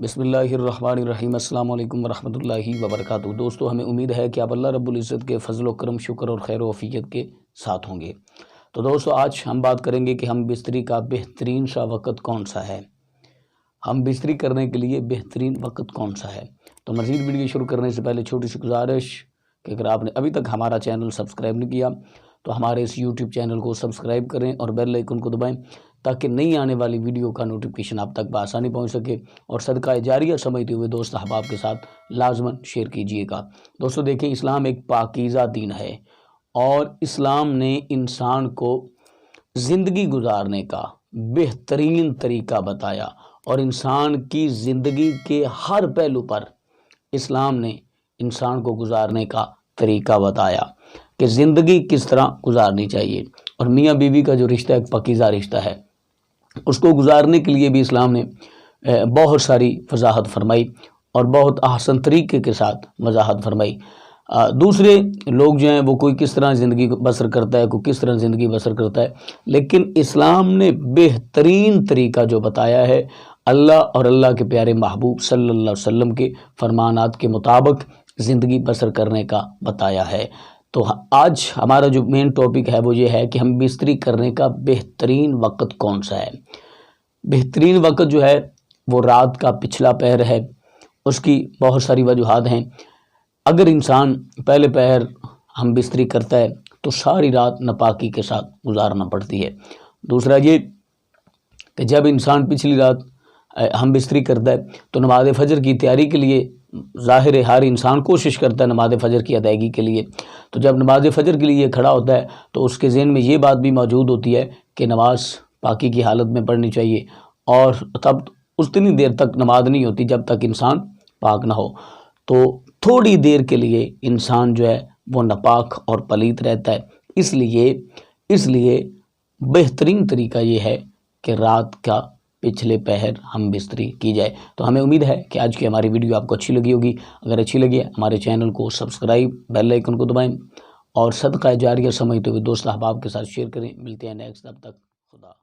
بسم اللہ الرحمن الرحیم۔ السلام علیکم ورحمۃ اللہ وبرکاتہ۔ دوستو، ہمیں امید ہے کہ آپ اللہ رب العزت کے فضل و کرم، شکر اور خیر و عافیت کے ساتھ ہوں گے۔ تو دوستو، آج ہم بات کریں گے کہ ہم بستری کا بہترین سا وقت کون سا ہے۔ ہم بستری کرنے کے لیے بہترین وقت کون سا ہے۔ تو مزید ویڈیو شروع کرنے سے پہلے چھوٹی سی گزارش کہ اگر آپ نے ابھی تک ہمارا چینل سبسکرائب نہیں کیا تو ہمارے اس یوٹیوب چینل کو سبسکرائب کریں اور بیل آئیکن کو دبائیں تاکہ نئی آنے والی ویڈیو کا نوٹیفیکیشن آپ تک بآسانی پہنچ سکے، اور صدقہ جاریہ سمجھتے ہوئے دوست احباب کے ساتھ لازماً شیئر کیجئے گا۔ دوستو دیکھیں، اسلام ایک پاکیزہ دین ہے اور اسلام نے انسان کو زندگی گزارنے کا بہترین طریقہ بتایا، اور انسان کی زندگی کے ہر پہلو پر اسلام نے انسان کو گزارنے کا طریقہ بتایا کہ زندگی کس طرح گزارنی چاہیے۔ اور میاں بیوی کا جو رشتہ ایک پاکیزہ رشتہ ہے، اس کو گزارنے کے لیے بھی اسلام نے بہت ساری وضاحت فرمائی اور بہت احسن طریقے کے ساتھ وضاحت فرمائی۔ دوسرے لوگ جو ہیں وہ کوئی کس طرح زندگی بسر کرتا ہے، کوئی کس طرح زندگی بسر کرتا ہے، لیکن اسلام نے بہترین طریقہ جو بتایا ہے، اللہ اور اللہ کے پیارے محبوب صلی اللہ علیہ وسلم کے فرمانات کے مطابق زندگی بسر کرنے کا بتایا ہے۔ تو آج ہمارا جو مین ٹاپک ہے وہ یہ ہے کہ ہم بستری کرنے کا بہترین وقت کون سا ہے۔ بہترین وقت جو ہے وہ رات کا پچھلا پہر ہے۔ اس کی بہت ساری وجوہات ہیں۔ اگر انسان پہلے پہر ہم بستری کرتا ہے تو ساری رات ناپاکی کے ساتھ گزارنا پڑتی ہے۔ دوسرا یہ کہ جب انسان پچھلی رات ہم بستری کرتا ہے تو نماز فجر کی تیاری کے لیے ظاہر ہر انسان کوشش کرتا ہے نماز فجر کی ادائیگی کے لیے۔ تو جب نماز فجر کے لیے کھڑا ہوتا ہے تو اس کے ذہن میں یہ بات بھی موجود ہوتی ہے کہ نماز پاکی کی حالت میں پڑھنی چاہیے، اور تب اتنی دیر تک نماز نہیں ہوتی جب تک انسان پاک نہ ہو۔ تو تھوڑی دیر کے لیے انسان جو ہے وہ ناپاک اور پلیت رہتا ہے۔ اس لیے بہترین طریقہ یہ ہے کہ رات کا پچھلے پہر ہم بستری کی جائے۔ تو ہمیں امید ہے کہ آج کی ہماری ویڈیو آپ کو اچھی لگی ہوگی۔ اگر اچھی لگی ہے ہمارے چینل کو سبسکرائب، بیل آئیکن کو دبائیں اور صدقہ جاریہ سمجھتے ہوئے دوست احباب کے ساتھ شیئر کریں۔ ملتے ہیں نیکسٹ، تب تک خدا۔